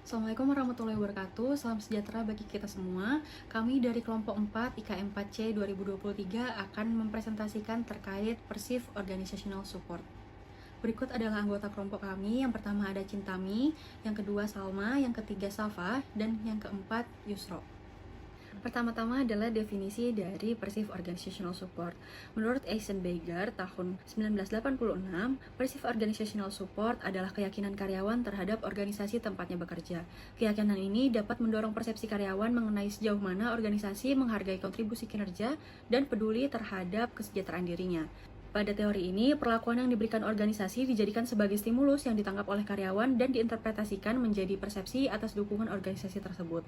Assalamualaikum warahmatullahi wabarakatuh. Salam sejahtera bagi kita semua. Kami dari kelompok 4 IKM 4C 2023 akan mempresentasikan terkait Perceived Organizational Support. Berikut adalah anggota kelompok kami. Yang pertama ada Cintami, yang kedua Salma, yang ketiga Safa, dan yang keempat Yusro. Pertama-tama adalah definisi dari Perceived Organizational Support. Menurut Eisenberger tahun 1986, Perceived Organizational Support adalah keyakinan karyawan terhadap organisasi tempatnya bekerja. Keyakinan ini dapat mendorong persepsi karyawan mengenai sejauh mana organisasi menghargai kontribusi kinerja dan peduli terhadap kesejahteraan dirinya. Pada teori ini, perlakuan yang diberikan organisasi dijadikan sebagai stimulus yang ditangkap oleh karyawan dan diinterpretasikan menjadi persepsi atas dukungan organisasi tersebut.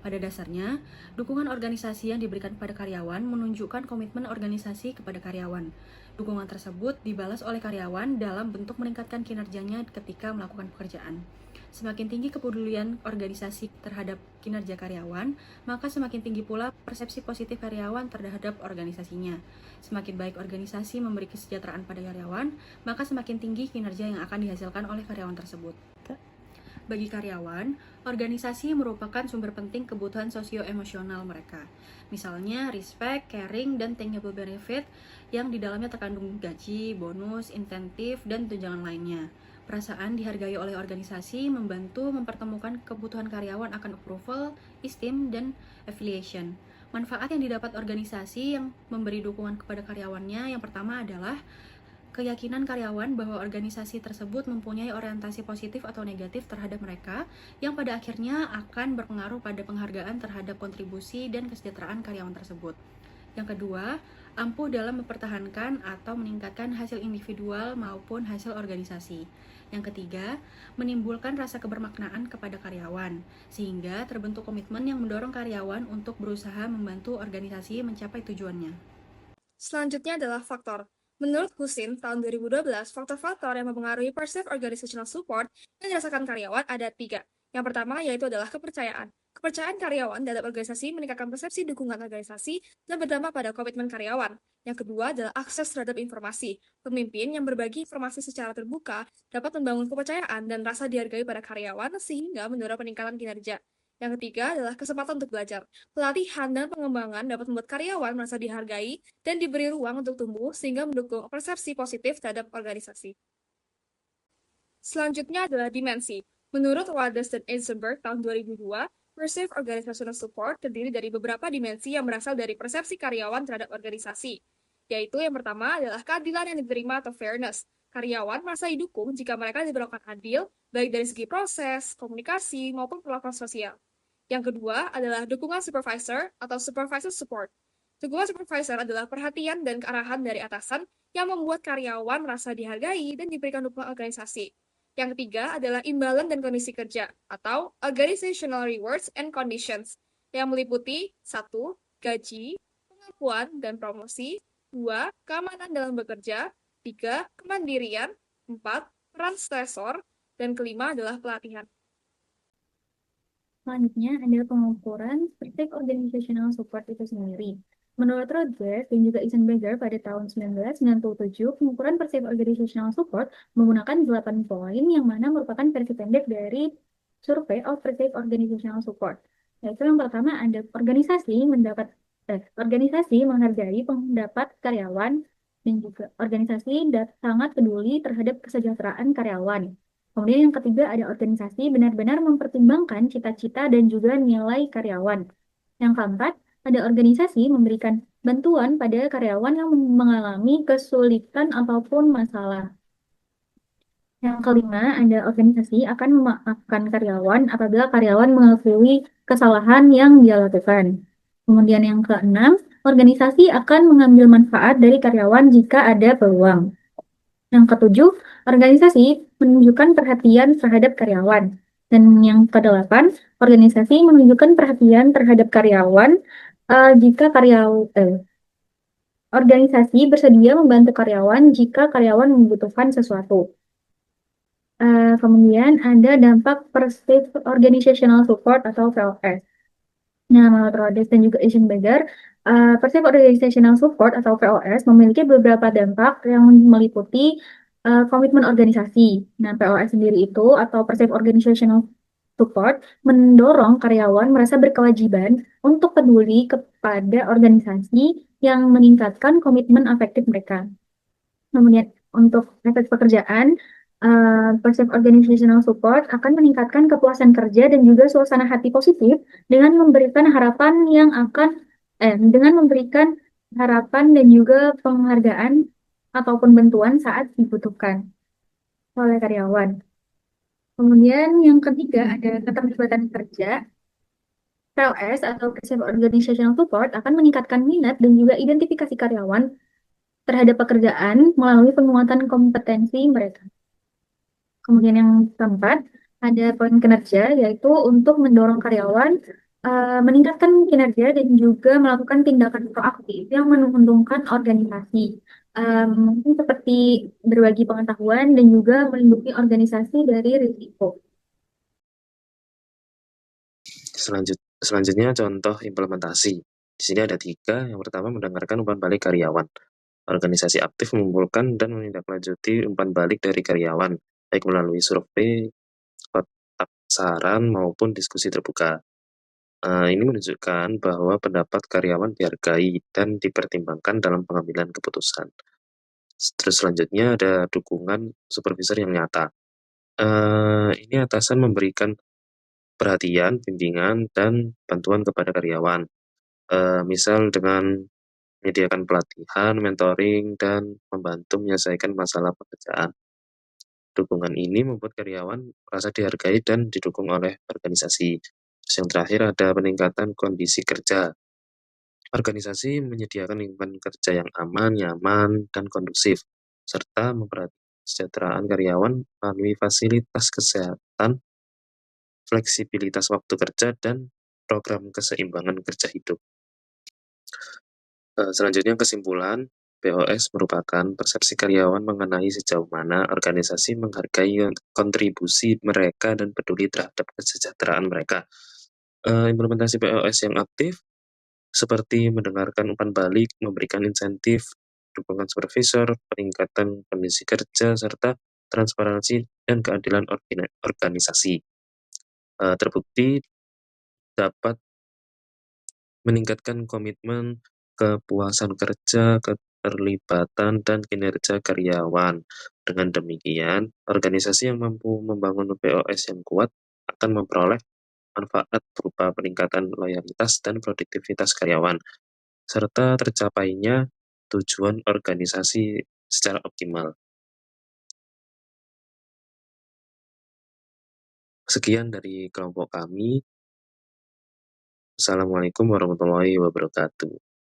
Pada dasarnya, dukungan organisasi yang diberikan kepada karyawan menunjukkan komitmen organisasi kepada karyawan. Dukungan tersebut dibalas oleh karyawan dalam bentuk meningkatkan kinerjanya ketika melakukan pekerjaan. Semakin tinggi kepedulian organisasi terhadap kinerja karyawan, maka semakin tinggi pula persepsi positif karyawan terhadap organisasinya. Semakin baik organisasi memberi kesejahteraan pada karyawan, maka semakin tinggi kinerja yang akan dihasilkan oleh karyawan tersebut. Bagi karyawan, organisasi merupakan sumber penting kebutuhan sosio-emosional mereka. Misalnya, respect, caring, dan tangible benefit yang di dalamnya terkandung gaji, bonus, insentif, dan tunjangan lainnya. Perasaan dihargai oleh organisasi membantu mempertemukan kebutuhan karyawan akan approval, esteem, dan affiliation. Manfaat yang didapat organisasi yang memberi dukungan kepada karyawannya yang pertama adalah keyakinan karyawan bahwa organisasi tersebut mempunyai orientasi positif atau negatif terhadap mereka yang pada akhirnya akan berpengaruh pada penghargaan terhadap kontribusi dan kesejahteraan karyawan tersebut. Yang kedua, ampuh dalam mempertahankan atau meningkatkan hasil individual maupun hasil organisasi. Yang ketiga, menimbulkan rasa kebermaknaan kepada karyawan, sehingga terbentuk komitmen yang mendorong karyawan untuk berusaha membantu organisasi mencapai tujuannya. Selanjutnya adalah faktor. Menurut Husin, tahun 2012, faktor-faktor yang mempengaruhi perceived organizational support yang dirasakan karyawan ada 3. Yang pertama yaitu adalah kepercayaan. Kepercayaan karyawan dalam organisasi meningkatkan persepsi dukungan organisasi dan berdampak pada komitmen karyawan. Yang kedua adalah akses terhadap informasi. Pemimpin yang berbagi informasi secara terbuka dapat membangun kepercayaan dan rasa dihargai pada karyawan sehingga mendorong peningkatan kinerja. Yang ketiga adalah kesempatan untuk belajar. Pelatihan dan pengembangan dapat membuat karyawan merasa dihargai dan diberi ruang untuk tumbuh sehingga mendukung persepsi positif terhadap organisasi. Selanjutnya adalah dimensi. Menurut Wades dan Eisenberg tahun 2002, Perceived Organizational Support terdiri dari beberapa dimensi yang berasal dari persepsi karyawan terhadap organisasi, yaitu yang pertama adalah keadilan yang diterima atau fairness. Karyawan merasa didukung jika mereka diperlakukan adil, baik dari segi proses, komunikasi, maupun perlakuan sosial. Yang kedua adalah dukungan supervisor atau supervisor support. Dukungan supervisor adalah perhatian dan kearahan dari atasan yang membuat karyawan merasa dihargai dan diberikan dukungan organisasi. Yang ketiga adalah imbalan dan kondisi kerja atau organizational rewards and conditions yang meliputi 1. Gaji, pengakuan dan promosi, 2. Keamanan dalam bekerja, 3. Kemandirian, 4. Peran stresor, dan kelima adalah pelatihan. Selanjutnya adalah pengukuran perceived organizational support itu sendiri. Menurut Rogers dan juga Eisenberger pada tahun 1997, pengukuran perceived organizational support menggunakan 8 poin yang mana merupakan versi pendek dari Survey of Perceived Organizational Support. Yaitu yang pertama ada organisasi menghargai pendapat karyawan dan juga organisasi sangat peduli terhadap kesejahteraan karyawan. Kemudian yang ketiga ada organisasi benar-benar mempertimbangkan cita-cita dan juga nilai karyawan. Yang keempat, ada organisasi memberikan bantuan pada karyawan yang mengalami kesulitan ataupun masalah. Yang kelima, ada organisasi akan memaafkan karyawan apabila karyawan mengakui kesalahan yang dia lakukan. Kemudian yang keenam, organisasi akan mengambil manfaat dari karyawan jika ada peluang. Yang ketujuh, organisasi menunjukkan perhatian terhadap karyawan. Dan yang kedelapan, organisasi menunjukkan perhatian terhadap karyawan jika organisasi bersedia membantu karyawan jika karyawan membutuhkan sesuatu. Kemudian ada dampak Perceived Organizational Support atau POS. Nah, menurut Rhodes dan juga Eisenberger, Perceived Organizational Support atau POS memiliki beberapa dampak yang meliputi komitmen organisasi. Nah, POS sendiri itu atau Perceived Organizational Support mendorong karyawan merasa berkewajiban untuk peduli kepada organisasi yang meningkatkan komitmen afektif mereka. Kemudian untuk efek pekerjaan, Passive Organizational Support akan meningkatkan kepuasan kerja dan juga suasana hati positif dengan memberikan harapan yang akan dengan memberikan harapan dan juga penghargaan ataupun bantuan saat dibutuhkan oleh karyawan. Kemudian yang ketiga ada keterlibatan kerja. PLS atau Passive Organizational Support akan meningkatkan minat dan juga identifikasi karyawan terhadap pekerjaan melalui penguatan kompetensi mereka. Kemudian yang keempat, ada poin kinerja, yaitu untuk mendorong karyawan meningkatkan kinerja dan juga melakukan tindakan proaktif yang menguntungkan organisasi. Mungkin seperti berbagi pengetahuan dan juga melindungi organisasi dari risiko. Selanjutnya contoh implementasi. Di sini ada 3. Yang pertama, mendengarkan umpan balik karyawan. Organisasi aktif mengumpulkan dan menindaklanjuti umpan balik dari karyawan, baik melalui survei, kotak saran, maupun diskusi terbuka. Ini menunjukkan bahwa pendapat karyawan dihargai dan dipertimbangkan dalam pengambilan keputusan. Terus selanjutnya ada dukungan supervisor yang nyata. Ini atasan memberikan perhatian, bimbingan, dan bantuan kepada karyawan. Misal dengan menyediakan pelatihan, mentoring, dan membantu menyelesaikan masalah pekerjaan. Dukungan ini membuat karyawan merasa dihargai dan didukung oleh organisasi. Terus yang terakhir ada peningkatan kondisi kerja. Organisasi menyediakan lingkungan kerja yang aman, nyaman, dan kondusif, serta memperhatikan kesejahteraan karyawan melalui fasilitas kesehatan, fleksibilitas waktu kerja, dan program keseimbangan kerja hidup. Selanjutnya kesimpulan, POS merupakan persepsi karyawan mengenai sejauh mana organisasi menghargai kontribusi mereka dan peduli terhadap kesejahteraan mereka. Implementasi POS yang aktif seperti mendengarkan umpan balik, memberikan insentif, dukungan supervisor, peningkatan kondisi kerja, serta transparansi dan keadilan organisasi. Terbukti dapat meningkatkan komitmen, kepuasan kerja, keterlibatan, dan kinerja karyawan. Dengan demikian, organisasi yang mampu membangun POS yang kuat akan memperoleh manfaat berupa peningkatan loyalitas dan produktivitas karyawan, serta tercapainya tujuan organisasi secara optimal. Sekian dari kelompok kami. Assalamualaikum warahmatullahi wabarakatuh.